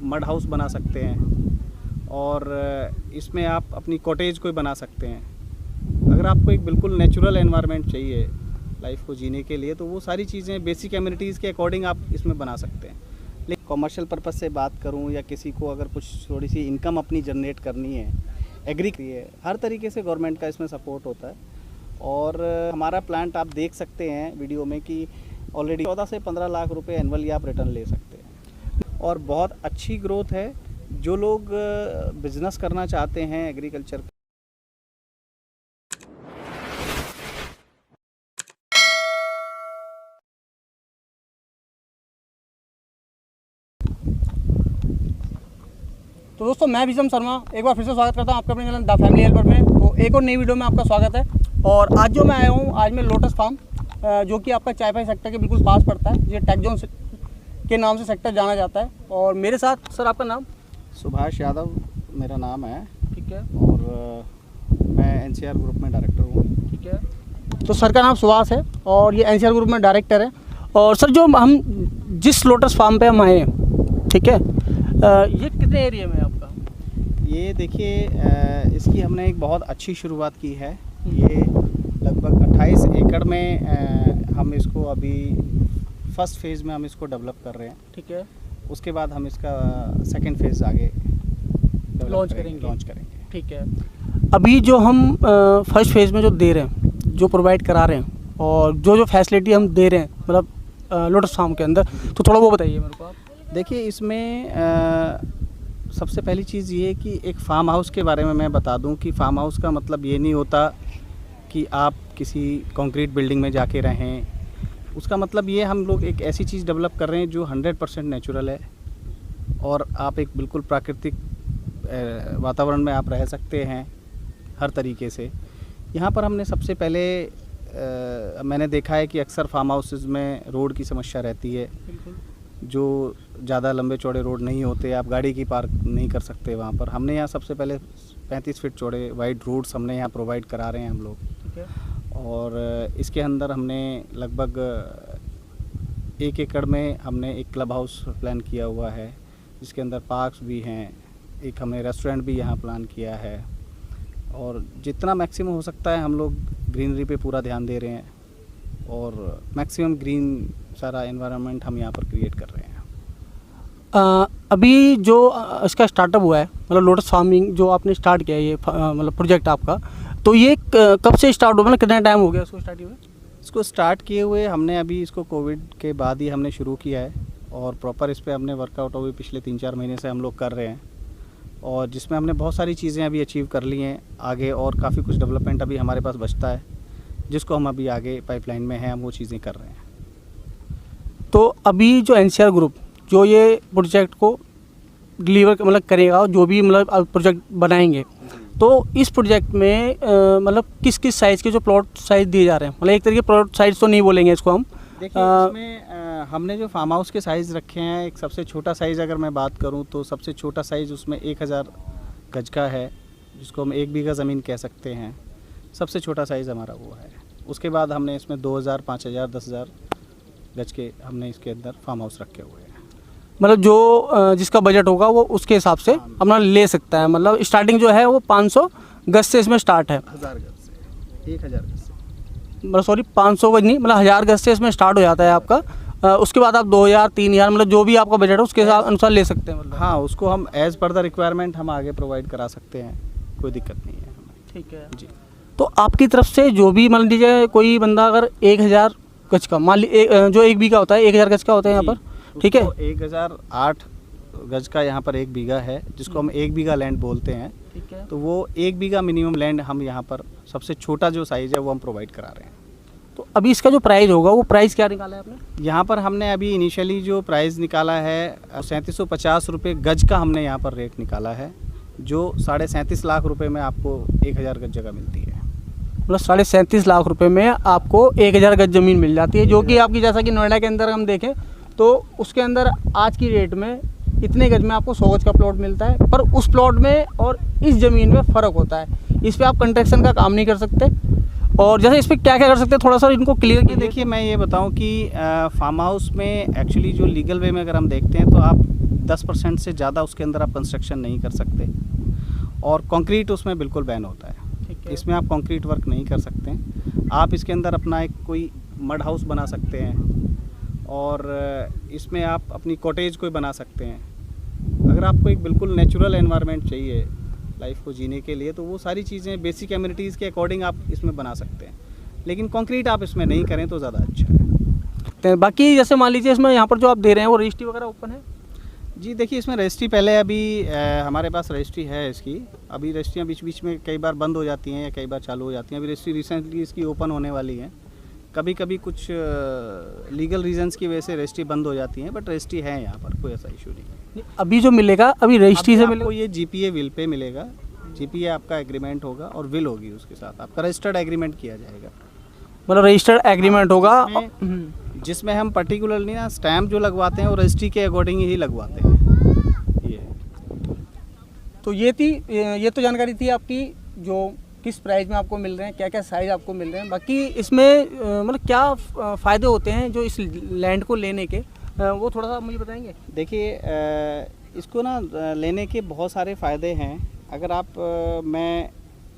Mud house बना सकते हैं और इसमें आप अपनी कॉटेज कोई बना सकते हैं। अगर आपको एक बिल्कुल नेचुरल एनवायरनमेंट चाहिए लाइफ को जीने के लिए, तो वो सारी चीज़ें बेसिक एमिनिटीज़ के अकॉर्डिंग आप इसमें बना सकते हैं। लेकिन कॉमर्शियल पर्पज़ से बात करूं या किसी को अगर कुछ थोड़ी सी इनकम अपनी जनरेट करनी है, एग्री है, हर तरीके से गवर्नमेंट का इसमें सपोर्ट होता है। और हमारा प्लांट आप देख सकते हैं वीडियो में कि ऑलरेडी 14 से 15 लाख रुपए एनुअली आप रिटर्न ले सकते हैं और बहुत अच्छी ग्रोथ है। जो लोग बिजनेस करना चाहते हैं एग्रीकल्चर तो दोस्तों, मैं विजम शर्मा एक बार फिर से स्वागत करता हूं आपके अपने चैनल द फैमिली हेल्पर में। तो एक और नई वीडियो में आपका स्वागत है। और आज जो मैं आया हूं, आज मैं लोटस फार्म, जो कि आपका चायपाई सेक्टर के बिल्कुल पास पड़ता है। ये टेक जोन के नाम से सेक्टर जाना जाता है। और मेरे साथ सर, आपका नाम? सुभाष यादव मेरा नाम है। ठीक है। और मैं एनसीआर ग्रुप में डायरेक्टर हूँ। ठीक है। तो सर का नाम सुभाष है और ये एनसीआर ग्रुप में डायरेक्टर है। और सर, जो हम जिस लोटस फार्म पे हम आए हैं, ठीक है, ये कितने एरिया में है आपका? ये देखिए, इसकी हमने एक बहुत अच्छी शुरुआत की है। ये लगभग 28 एकड़ में हम इसको अभी फर्स्ट फेज़ में हम इसको डेवलप कर रहे हैं। ठीक है। उसके बाद हम इसका सेकंड फेज़ आगे लॉन्च करेंगे। ठीक है। अभी जो हम फर्स्ट फेज़ में जो दे रहे हैं, जो प्रोवाइड करा रहे हैं और जो फैसिलिटी हम दे रहे हैं, मतलब लोटस फार्म के अंदर, तो थोड़ा वो बताइए मेरे को आप। देखिए, इसमें सबसे पहली चीज़ ये है कि एक फार्म हाउस के बारे में मैं बता दूं कि फार्म हाउस का मतलब ये नहीं होता कि आप किसी कंक्रीट बिल्डिंग में जाके रहें। उसका मतलब ये, हम लोग एक ऐसी चीज़ डेवलप कर रहे हैं जो 100% नेचुरल है और आप एक बिल्कुल प्राकृतिक वातावरण में आप रह सकते हैं हर तरीके से। यहाँ पर हमने सबसे पहले मैंने देखा है कि अक्सर फार्म हाउसेज़ में रोड की समस्या रहती है। जो ज़्यादा लंबे चौड़े रोड नहीं होते, आप गाड़ी की पार्क नहीं कर सकते वहाँ पर। हमने यहाँ सबसे पहले 35 फीट चौड़े वाइड रोड्स हमने यहाँ प्रोवाइड करा रहे हैं हम लोग। ठीक है। और इसके अंदर हमने लगभग 1 एकड़ में हमने एक क्लब हाउस प्लान किया हुआ है, जिसके अंदर पार्क्स भी हैं। एक हमने रेस्टोरेंट भी यहाँ प्लान किया है और जितना मैक्सिमम हो सकता है हम लोग ग्रीनरी पे पूरा ध्यान दे रहे हैं और मैक्सिमम ग्रीन सारा एनवायरनमेंट हम यहाँ पर क्रिएट कर रहे हैं। अभी जो इसका स्टार्टअप हुआ है, मतलब लोटस फार्मिंग जो आपने स्टार्ट किया है, ये मतलब प्रोजेक्ट आपका, तो ये कब से स्टार्ट हुआ, मतलब कितना टाइम हो गया इसको स्टार्ट हुए? इसको स्टार्ट किए हुए हमने अभी इसको कोविड के बाद ही हमने शुरू किया है और प्रॉपर इस पर हमने वर्कआउट अभी पिछले 3-4 महीने से हम लोग कर रहे हैं और जिसमें हमने बहुत सारी चीज़ें अभी अचीव कर ली हैं आगे, और काफ़ी कुछ डेवलपमेंट अभी हमारे पास बचता है जिसको हम अभी आगे पाइपलाइन में हैं, हम वो चीज़ें कर रहे हैं। तो अभी जो एनसीआर ग्रुप जो ये प्रोजेक्ट को डिलीवर मतलब करेगा, जो भी मतलब प्रोजेक्ट बनाएंगे, तो इस प्रोजेक्ट में मतलब किस किस साइज़ के जो प्लॉट साइज़ दिए जा रहे हैं, मतलब एक तरीके प्लॉट साइज़ तो नहीं बोलेंगे इसको हम। देखिए, इसमें हमने जो फार्म हाउस के साइज़ रखे हैं, एक सबसे छोटा साइज़ अगर मैं बात करूं तो सबसे छोटा साइज़ उसमें 1000 गज का है, जिसको हम 1 बीघा ज़मीन कह सकते हैं। सबसे छोटा साइज़ हमारा वो है। उसके बाद हमने इसमें 2000, 5000, 10,000 गज के हमने इसके अंदर फार्म हाउस रखे हुए हैं। मतलब जो जिसका बजट होगा वो उसके हिसाब से अपना ले सकता है। मतलब स्टार्टिंग जो है वो 500 गज से इसमें स्टार्ट है। 1000 गज से, 1000 गज से, मतलब सॉरी 500 गज नहीं, मतलब 1000 गज से इसमें स्टार्ट हो जाता है आपका। उसके बाद आप 2000, 3000, मतलब जो भी आपका बजट है उसके अनुसार ले सकते हैं। मतलब हाँ, उसको हम एज़ पर द रिक्वायरमेंट हम आगे प्रोवाइड करा सकते हैं, कोई दिक्कत नहीं है हमें। ठीक है जी। तो आपकी तरफ से जो भी मान लीजिए कोई बंदा अगर 1000 गज का, मान लीजिए जो 1 बीघा होता है, 1000 गज का होता है यहाँ पर, ठीक है। 1008 गज का यहाँ पर 1 बीघा है, जिसको हम 1 बीघा लैंड बोलते हैं। ठीक है। तो वो 1 बीघा मिनिमम लैंड हम यहाँ पर सबसे छोटा जो साइज़ है वो हम प्रोवाइड करा रहे हैं। तो अभी इसका जो प्राइस होगा वो प्राइस क्या निकाला है आपने? यहाँ पर हमने अभी इनिशियली जो प्राइस निकाला है 3750 रुपये गज का हमने यहाँ पर रेट निकाला है, जो 37.5 लाख रुपए में आपको 1000 गज जगह मिलती है। मतलब 37.5 लाख रुपए में आपको 1000 गज ज़मीन मिल जाती है, जो कि आपकी, जैसा कि नोएडा के अंदर हम देखें तो उसके अंदर आज की रेट में इतने गज में आपको 100 गज का प्लॉट मिलता है। पर उस प्लॉट में और इस ज़मीन में फ़र्क होता है। इस पर आप कंस्ट्रक्शन का काम नहीं कर सकते। और जैसे इस पर क्या क्या कर सकते हैं, थोड़ा सा इनको क्लियर देखिए, मैं ये बताऊं कि फार्म हाउस में एक्चुअली जो लीगल वे में अगर हम देखते हैं तो आप 10% से ज़्यादा उसके अंदर आप कंस्ट्रक्शन नहीं कर सकते, और कंक्रीट उसमें बिल्कुल बैन होता है। ठीक है। इसमें आप कंक्रीट वर्क नहीं कर सकते हैं। आप इसके अंदर अपना एक कोई मड हाउस बना सकते हैं, और इसमें आप अपनी कॉटेज कोई बना सकते हैं। अगर आपको एक बिल्कुल नेचुरल एनवायरनमेंट चाहिए लाइफ को जीने के लिए, तो वो सारी चीज़ें बेसिक एमिनिटीज़ के अकॉर्डिंग आप इसमें बना सकते हैं, लेकिन कंक्रीट आप इसमें नहीं करें तो ज़्यादा अच्छा है। तो बाकी जैसे मान लीजिए इसमें यहाँ पर जो आप दे रहे हैं वो रजिस्ट्री वगैरह ओपन है? जी देखिए, इसमें रजिस्ट्री पहले अभी हमारे पास रजिस्ट्री है इसकी। अभी रजिस्ट्रियाँ बीच बीच में कई बार बंद हो जाती हैं या कई बार चालू हो जाती हैं। अभी रजिस्ट्री रिसेंटली इसकी ओपन होने वाली है। कभी कभी कुछ लीगल रीजंस की वजह से रजिस्ट्री बंद हो जाती हैं, बट रजिस्ट्री है यहाँ पर, कोई ऐसा इशू नहीं है। अभी जो मिलेगा अभी रजिस्ट्री से आपको मिलेगा? ये जीपीए विल पे मिलेगा। जीपीए आपका एग्रीमेंट होगा और विल होगी, उसके साथ आपका रजिस्टर्ड एग्रीमेंट किया जाएगा। मतलब रजिस्टर्ड एग्रीमेंट होगा जिसमें हम पर्टिकुलरली ना स्टैम्प जो लगवाते हैं वो रजिस्ट्री के अकॉर्डिंग ही लगवाते हैं। ये तो ये तो जानकारी थी आपकी, जो किस प्राइस में आपको मिल रहे हैं, क्या क्या साइज़ आपको मिल रहे हैं। बाकी इसमें मतलब क्या फ़ायदे होते हैं जो इस लैंड को लेने के, वो थोड़ा सा मुझे बताएंगे? देखिए, इसको ना लेने के बहुत सारे फ़ायदे हैं। अगर आप मैं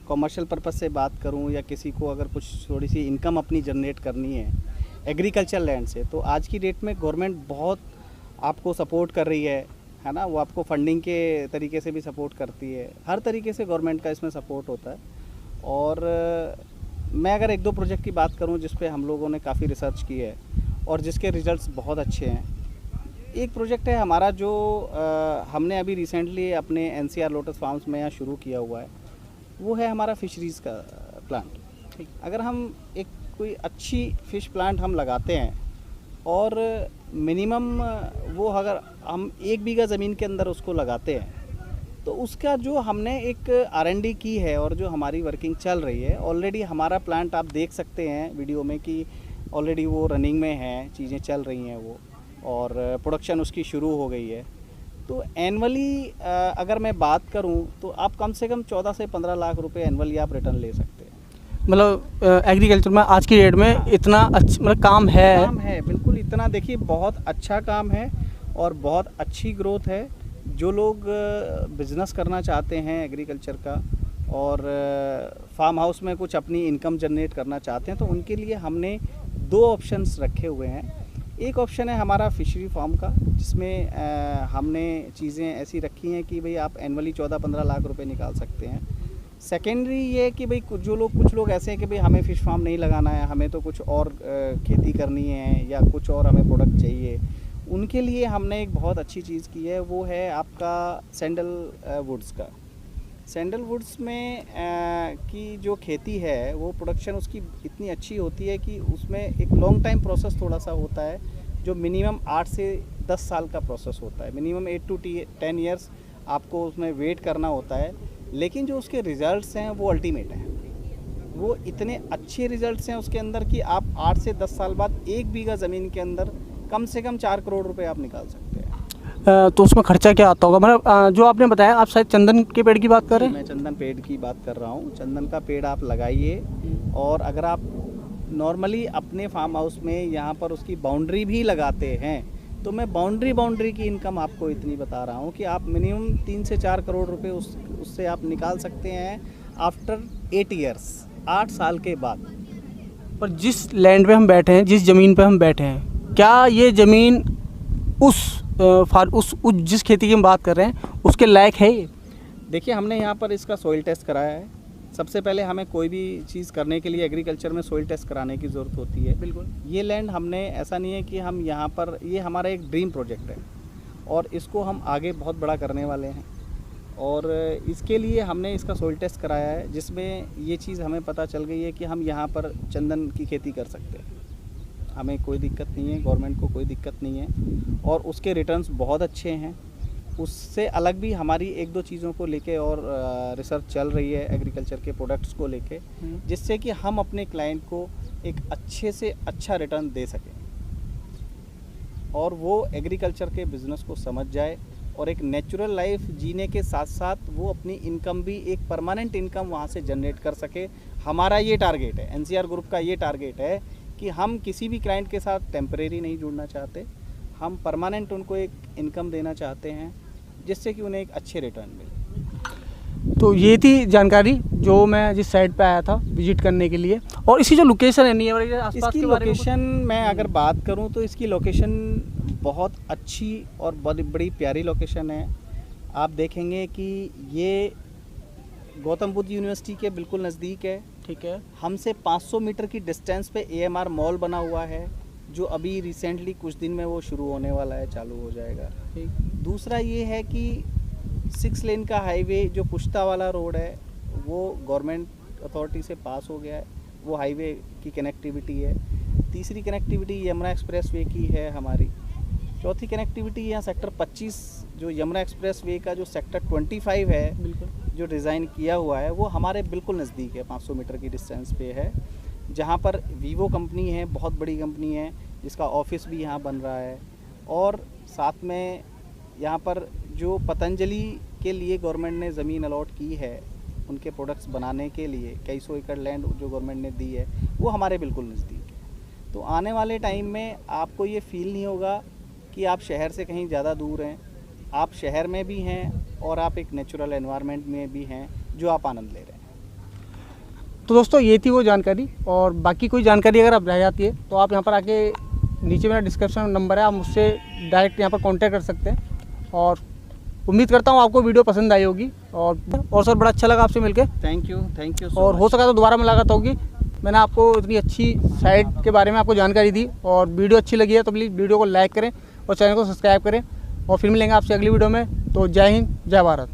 कॉमर्शियल पर्पज़ से बात करूं, या किसी को अगर कुछ थोड़ी सी इनकम अपनी जनरेट करनी है एग्रीकल्चर लैंड से, तो आज की डेट में गवर्नमेंट बहुत आपको सपोर्ट कर रही है ना। वो आपको फंडिंग के तरीके से भी सपोर्ट करती है। हर तरीके से गवर्नमेंट का इसमें सपोर्ट होता है। और मैं अगर एक दो प्रोजेक्ट की बात करूं जिस पे हम लोगों ने काफ़ी रिसर्च की है और जिसके रिजल्ट्स बहुत अच्छे हैं। एक प्रोजेक्ट है हमारा जो हमने अभी रिसेंटली अपने एनसीआर लोटस फार्म्स में यहाँ शुरू किया हुआ है, वो है हमारा फिशरीज़ का प्लांट। अगर हम एक कोई अच्छी फ़िश प्लांट हम लगाते हैं, और मिनिमम वो अगर हम 1 बीघा ज़मीन के अंदर उसको लगाते हैं, तो उसका जो हमने एक R&D की है और जो हमारी वर्किंग चल रही है, ऑलरेडी हमारा प्लांट आप देख सकते हैं वीडियो में कि ऑलरेडी वो रनिंग में है, चीज़ें चल रही हैं वो, और प्रोडक्शन उसकी शुरू हो गई है। तो एनुअली अगर मैं बात करूं तो आप कम से कम 14 से 15 लाख रुपए एनुअली आप रिटर्न ले सकते हैं। मतलब एग्रीकल्चर में आज की डेट में इतना अच्छा मतलब काम है बिल्कुल। इतना देखिए, बहुत अच्छा काम है और बहुत अच्छी ग्रोथ है। जो लोग बिज़नेस करना चाहते हैं एग्रीकल्चर का, और फार्म हाउस में कुछ अपनी इनकम जनरेट करना चाहते हैं, तो उनके लिए हमने 2 ऑप्शंस रखे हुए हैं। एक ऑप्शन है हमारा फिशरी फार्म का, जिसमें हमने चीज़ें ऐसी रखी हैं कि भाई आप एनुअली 14-15 लाख रुपए निकाल सकते हैं। सेकेंडरी ये कि भाई कुछ लोग ऐसे हैं कि भाई हमें फ़िश फार्म नहीं लगाना है, हमें तो कुछ और खेती करनी है या कुछ और हमें प्रोडक्ट चाहिए। उनके लिए हमने एक बहुत अच्छी चीज़ की है, वो है आपका सैंडलवुड्स का। सैंडलवुड्स में की जो खेती है, वो प्रोडक्शन उसकी इतनी अच्छी होती है कि उसमें एक लॉन्ग टाइम प्रोसेस थोड़ा सा होता है, जो मिनिमम 8 से 10 साल का प्रोसेस होता है। मिनिमम 8 to 10 ईयर्स आपको उसमें वेट करना होता है, लेकिन जो उसके रिज़ल्ट्स हैं वो अल्टीमेट हैं। वो इतने अच्छे रिज़ल्ट्स हैं उसके अंदर कि आप 8 से 10 साल बाद 1 बीघा ज़मीन के अंदर कम से कम 4 करोड़ रुपए आप निकाल सकते हैं। तो उसमें खर्चा क्या आता होगा? मतलब जो आपने बताया, आप शायद चंदन के पेड़ की बात कर रहे हैं? मैं चंदन पेड़ की बात कर रहा हूँ। चंदन का पेड़ आप लगाइए, और अगर आप नॉर्मली अपने फार्म हाउस में यहाँ पर उसकी बाउंड्री भी लगाते हैं, तो मैं बाउंड्री की इनकम आपको इतनी बता रहा हूँ कि आप मिनिमम 3 से 4 करोड़ रुपए उससे आप निकाल सकते हैं आफ्टर 8 ईयर्स, 8 साल के बाद। पर जिस लैंड पे हम बैठे हैं, जिस ज़मीन पे हम बैठे हैं, क्या ये ज़मीन उस जिस खेती की हम बात कर रहे हैं उसके लायक है ये? देखिए, हमने यहाँ पर इसका सॉइल टेस्ट कराया है। सबसे पहले हमें कोई भी चीज़ करने के लिए एग्रीकल्चर में सॉइल टेस्ट कराने की ज़रूरत होती है। बिल्कुल। ये लैंड हमने, ऐसा नहीं है कि हम यहाँ पर, ये हमारा एक ड्रीम प्रोजेक्ट है और इसको हम आगे बहुत बड़ा करने वाले हैं, और इसके लिए हमने इसका सॉइल टेस्ट कराया है, जिसमें ये चीज़ हमें पता चल गई है कि हम यहाँ पर चंदन की खेती कर सकते हैं। हमें कोई दिक्कत नहीं है, गवर्नमेंट को कोई दिक्कत नहीं है, और उसके रिटर्न्स बहुत अच्छे हैं। उससे अलग भी हमारी 1-2 चीज़ों को लेके और रिसर्च चल रही है एग्रीकल्चर के प्रोडक्ट्स को लेके, जिससे कि हम अपने क्लाइंट को एक अच्छे से अच्छा रिटर्न दे सकें, और वो एग्रीकल्चर के बिज़नेस को समझ जाए, और एक नेचुरल लाइफ जीने के साथ साथ वो अपनी इनकम भी, एक परमानेंट इनकम वहाँ से जनरेट कर सके। हमारा ये टारगेट है, एनसीआर ग्रुप का ये टारगेट है कि हम किसी भी क्लाइंट के साथ टेम्परेरी नहीं जुड़ना चाहते। हम परमानेंट उनको एक इनकम देना चाहते हैं, जिससे कि उन्हें एक अच्छे रिटर्न मिले। तो ये थी जानकारी जो मैं जिस साइट पे आया था विजिट करने के लिए। और इसकी जो लोकेशन है नियर आसपास इसकी के बारे में लोकेशन मैं अगर बात करूं तो इसकी लोकेशन बहुत अच्छी और बहुत बड़ी प्यारी लोकेशन है। आप देखेंगे कि ये गौतम बुद्ध यूनिवर्सिटी के बिल्कुल नज़दीक है। ठीक है। हमसे 500 मीटर की डिस्टेंस पे AMR मॉल बना हुआ है, जो अभी रिसेंटली कुछ दिन में वो शुरू होने वाला है, चालू हो जाएगा। ठीक। दूसरा ये है कि 6 लेन का हाईवे जो पुश्ता वाला रोड है वो गवर्नमेंट अथॉरिटी से पास हो गया है, वो हाईवे की कनेक्टिविटी है। तीसरी कनेक्टिविटी यमुना एक्सप्रेस वे की है हमारी। चौथी कनेक्टिविटी यहाँ सेक्टर 25 जो यमुना एक्सप्रेस वे का जो सेक्टर 25 है बिल्कुल। जो डिज़ाइन किया हुआ है वो हमारे बिल्कुल नज़दीक है, 500 मीटर की डिस्टेंस पे है, जहाँ पर वीवो कंपनी है, बहुत बड़ी कंपनी है, जिसका ऑफिस भी यहाँ बन रहा है। और साथ में यहाँ पर जो पतंजलि के लिए गवर्नमेंट ने ज़मीन अलॉट की है उनके प्रोडक्ट्स बनाने के लिए, कई सौ एकड़ लैंड जो गवर्नमेंट ने दी है वो हमारे बिल्कुल नज़दीक है। तो आने वाले टाइम में आपको ये फील नहीं होगा कि आप शहर से कहीं ज़्यादा दूर हैं। आप शहर में भी हैं और आप एक नेचुरल एनवायरनमेंट में भी हैं जो आप आनंद ले रहे हैं। तो दोस्तों ये थी वो जानकारी। और बाकी कोई जानकारी अगर आप रह जाती है तो आप यहाँ पर आके, नीचे मेरा डिस्क्रिप्शन में नंबर है, आप मुझसे डायरेक्ट यहाँ पर कांटेक्ट कर सकते हैं। और उम्मीद करता हूँ आपको वीडियो पसंद आई होगी। और सर बड़ा अच्छा लगा आपसे मिलकर। थैंक यू और हो सका तो दोबारा मुलाकात होगी। मैंने आपको इतनी अच्छी साइट के बारे में आपको जानकारी दी, और वीडियो अच्छी लगी है तो प्लीज़ वीडियो को लाइक करें और चैनल को सब्सक्राइब करें। और फिर मिलेंगे आपसे अगली वीडियो में। तो जय हिंद, जय भारत।